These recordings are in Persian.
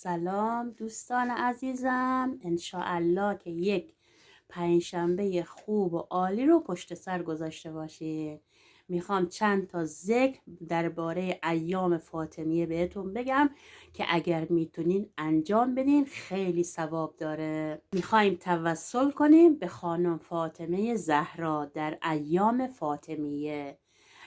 سلام دوستان عزیزم، انشاءالله که یک پنجشنبه خوب و عالی رو پشت سر گذاشته باشید. میخوام چند تا ذکر درباره ایام فاطمیه بهتون بگم که اگر میتونین انجام بدین خیلی ثواب داره. میخوایم توسل کنیم به خانم فاطمه زهرا در ایام فاطمیه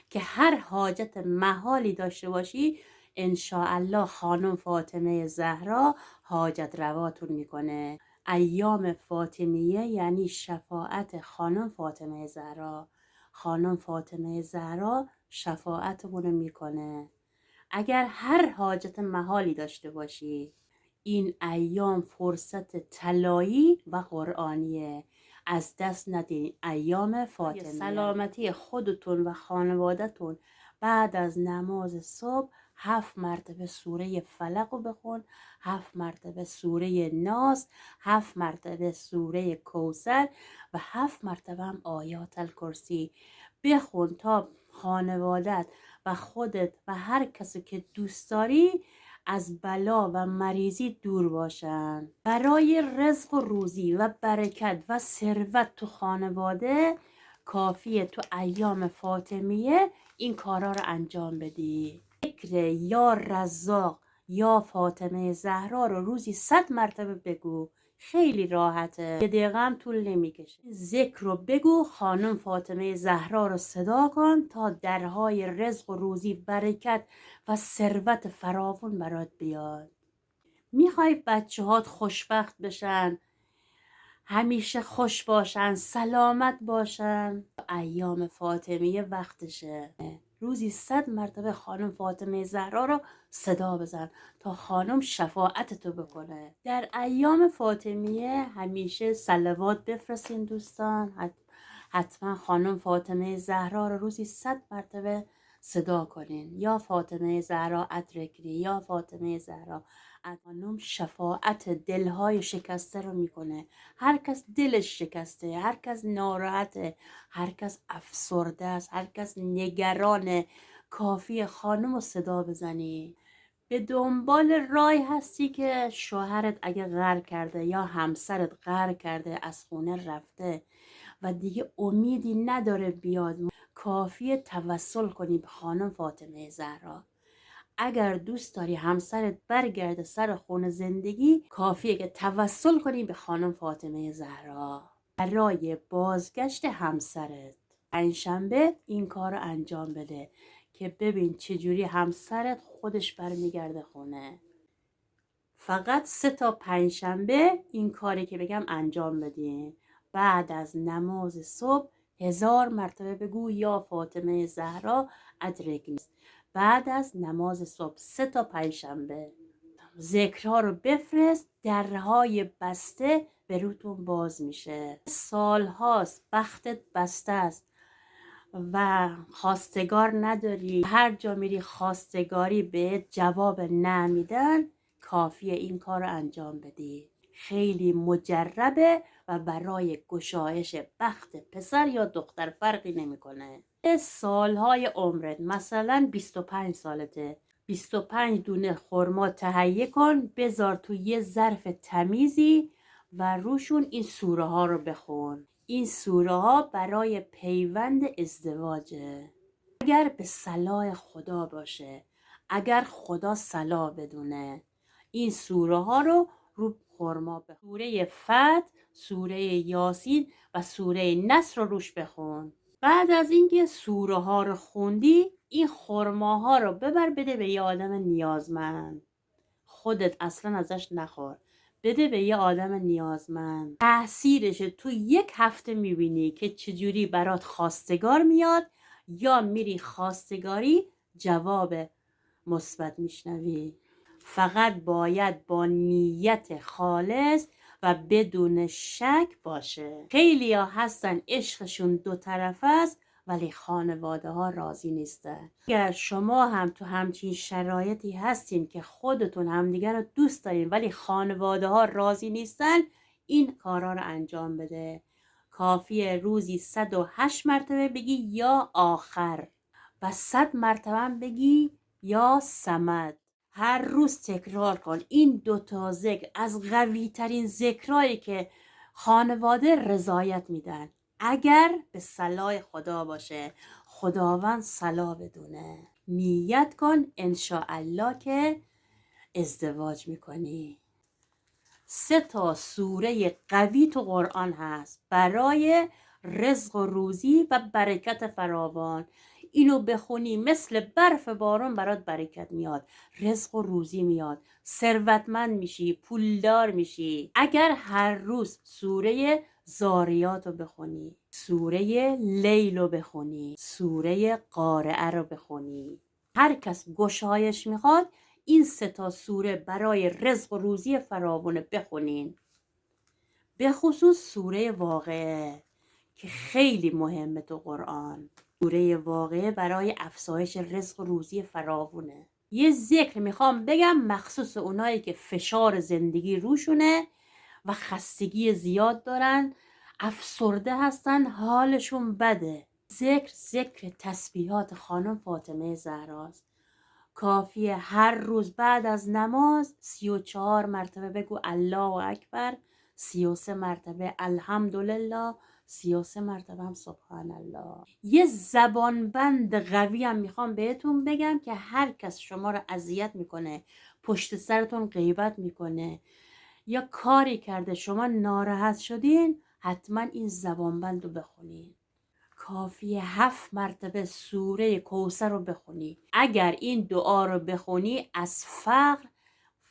که هر حاجت محالی داشته باشی انشاءالله خانم فاطمه زهرا حاجت رواتون میکنه. ایام فاطمیه یعنی شفاعت خانم فاطمه زهرا. خانم فاطمه زهرا شفاعتمون رو میکنه. اگر هر حاجت محالی داشته باشی این ایام فرصت طلایی و قرآنیه. از دست ندین ایام فاطمیه. سلامتی خودتون و خانوادتون بعد از نماز صبح 7 مرتبه سوره فلق رو بخون، 7 مرتبه سوره ناس، 7 مرتبه سوره کوثر و 7 مرتبه هم آیات الکرسی بخون تا خانوادت و خودت و هر کسی که دوست داری از بلا و مریضی دور باشن. برای رزق و روزی و برکت و ثروت تو خانواده کافیه تو ایام فاطمیه این کارا رو انجام بدی. ذکر یا رزاق یا فاطمه زهرا رو روزی 100 مرتبه بگو. خیلی راحته، 1 دقیقه هم طول نمیکشه. ذکر رو بگو، خانم فاطمه زهرا رو صدا کن تا درهای رزق و روزی، برکت و ثروت فراوون برات بیاد. میخوای بچه هات خوشبخت بشن، همیشه خوش باشن، سلامت باشن، ایام فاطمیه وقتشه. روزی 100 مرتبه خانم فاطمه زهرا رو صدا بزن تا خانم شفاعتتو بکنه. در ایام فاطمیه همیشه صلوات بفرستین دوستان. حتما خانم فاطمه زهرا رو روزی 100 مرتبه صدا کنین. یا فاطمه زهرا ادرکنی، یا فاطمه زهرا. خانم شفاعت دلهای شکسته رو میکنه. هر کس دلش شکسته، هر کس ناراحته، هر کس افسرده است، هر کس نگرانه، کافی خانم رو صدا بزنی. به دنبال رای هستی که شوهرت اگه غر کرده یا همسرت غر کرده از خونه رفته و دیگه امیدی نداره بیاد، کافیه توسل کنی به خانم فاطمه زهرا. اگر دوست داری همسرت برگرده سر خونه زندگی کافیه که توسل کنی به خانم فاطمه زهرا برای بازگشت همسرت. پنجشنبه این کار رو انجام بده که ببین چجوری همسرت خودش برمیگرده خونه. فقط 3 تا پنجشنبه این کاری که بگم انجام بدین. بعد از نماز صبح 1000 مرتبه بگو یا فاطمه زهرا ادرکنی. بعد از نماز صبح 3 تا پنجشنبه ذکرها رو بفرست، درهای بسته به روتون باز میشه. سالهاست بختت بسته است و خواستگار نداری، هر جا میری خواستگاری به جواب نمیدن، کافیه این کار رو انجام بدی. خیلی مجربه و برای گشایش بخت پسر یا دختر فرقی نمیکنه. سالهای عمرت مثلا 25 سالته، 25 دونه خرما تهیه کن، بذار تو یه ظرف تمیزی و روشون این سوره ها رو بخون. این سوره ها برای پیوند ازدواجه. اگر به صلاح خدا باشه، اگر خدا صلاح بدونه، این سوره ها رو خرما بخون. سوره فتح، سوره یاسین و سوره نصر رو روش بخون. بعد از اینکه سوره ها رو خوندی این خرماها رو ببر بده به یه آدم نیازمند. خودت اصلا ازش نخور، بده به یه آدم نیازمند. تأثیرش تو 1 هفته میبینی که چجوری برات خواستگار میاد یا میری خواستگاری جواب مثبت میشنوی. فقط باید با نیت خالص و بدون شک باشه. خیلی ها هستن عشقشون 2 طرفه است ولی خانواده ها راضی نیستن. اگر شما هم تو همچین شرایطی هستین که خودتون همدیگر رو دوست دارین ولی خانواده ها راضی نیستن، این کارا رو انجام بده. کافیه روزی 108 مرتبه بگی یا آخر و 100 مرتبه بگی یا صمد. هر روز تکرار کن. این 2 ذکر از قوی ترین ذکرهایی که خانواده رضایت میدن. اگر به صلاح خدا باشه، خداوند صلاح بدونه. نیت کن انشاءالله که ازدواج میکنی. 3 سوره قوی تو قرآن هست برای رزق و روزی و برکت فراوان. اینو بخونی مثل برف بارون برات برکت میاد، رزق و روزی میاد، ثروتمند میشی، پولدار میشی. اگر هر روز سوره زاریات رو بخونی، سوره لیل رو بخونی، سوره قارعه رو بخونی، هر کس گشایش میخواد این 3 سوره برای رزق و روزی فراوان بخونین. به خصوص سوره واقعه که خیلی مهمه تو قرآن. سوره واقعه برای افزایش رزق و روزی فراوونه. یه ذکر میخوام بگم مخصوص اونایی که فشار زندگی روشونه و خستگی زیاد دارن، افسرده هستن، حالشون بده. ذکر تسبیحات خانم فاطمه زهراست. کافیه هر روز بعد از نماز 34 مرتبه بگو الله اکبر، 33 مرتبه الحمدلله، 33 مرتبه هم سبحان الله. یه زبانبند قوی هم میخوام بهتون بگم که هر کس شما رو اذیت میکنه، پشت سرتون غیبت میکنه یا کاری کرده شما ناراحت شدین، حتما این زبانبند رو بخونین. کافیه 7 مرتبه سوره کوثر رو بخونی. اگر این دعا رو بخونی از فقر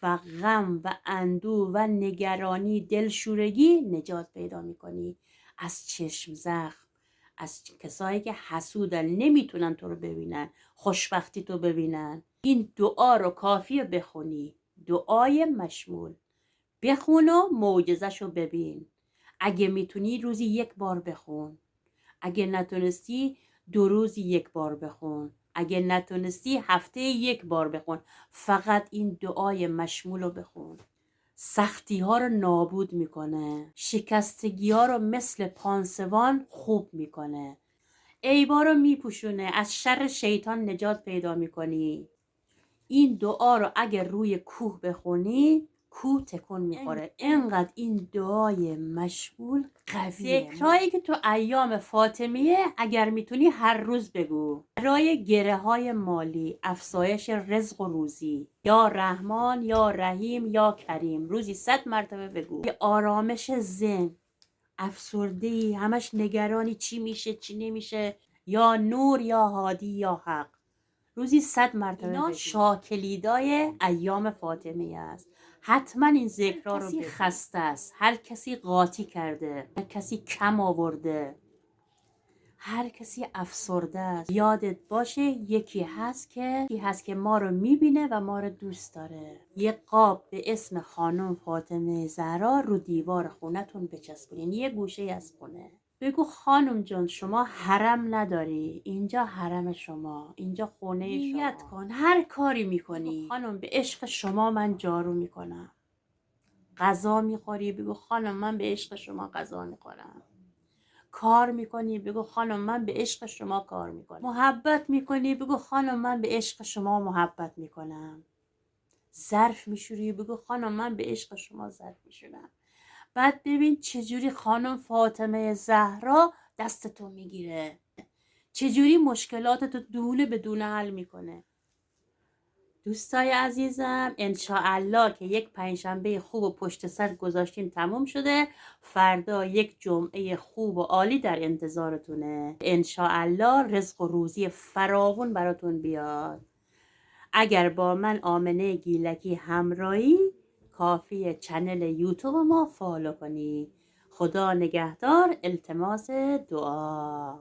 و غم و اندوه و نگرانی، دلشورگی نجات پیدا میکنی. از چشم زخم، از کسایی که حسودن نمیتونن تو رو ببینن، خوشبختی تو ببینن. این دعا رو کافیه بخونی. دعای مشمول بخون و معجزه‌شو ببین. اگه میتونی روزی 1 بار بخون. اگه نتونستی 2 روزی 1 بار بخون. اگه نتونستی هفته 1 بار بخون. فقط این دعای مشمول رو بخون. سختی ها رو نابود میکنه. شکستگی ها رو مثل پانسوان خوب میکنه. عیبا رو میپوشونه. از شر شیطان نجات پیدا میکنی. این دعا رو اگر روی کوه بخونی، کوه تکون میخوره. اینقدر این دعای مشمول قویه. ذکرهایی که تو ایام فاطمیه اگر میتونی هر روز بگو. برای گره های مالی، افزایش رزق و روزی، یا رحمان یا رحیم یا کریم، روزی 100 مرتبه بگو. یه آرامش ذهن، افسردگی، همش نگرانی چی میشه چی نمیشه، یا نور یا هادی یا حق، روزی 100 مرتبه اینا شاکلیدای ایام فاطمیه است. حتما این ذکرها رو بگو. هر کسی خسته است، هر کسی قاطی کرده، هر کسی کم آورده، هر کسی افسرده است، یادت باشه یکی هست که ما رو میبینه و ما رو دوست داره. یه قاب به اسم خانم فاطمه زهرا رو دیوار خونتون بچسبونین، یه گوشه از خونه. بگو خانم جان شما حرم نداری، اینجا حرم شما، اینجا خونه شما. نیت کن هر کاری میکنی خانم به عشق شما من جارو میکنم. غذا میخوری بگو خانم من به عشق شما غذا میخورم. کار میکنی بگو خانم من به عشق شما کار میکنم. محبت میکنی بگو خانم من به عشق شما محبت میکنم. ظرف میشوری بگو خانم من به عشق شما ظرف میشورم. بعد ببین چجوری خانم فاطمه زهرا دستتو میگیره، چجوری مشکلاتتو دونه به دونه حل میکنه. دوستای عزیزم انشاءالله که یک پنجشنبه خوب و پشت سر گذاشتین تموم شده. فردا یک جمعه خوب و عالی در انتظارتونه. انشاءالله رزق و روزی فراوون براتون بیاد. اگر با من آمنه گیلکی همراهی، کافیه چنل یوتیوب ما فالو کنی. خدا نگهدار. التماس دعا.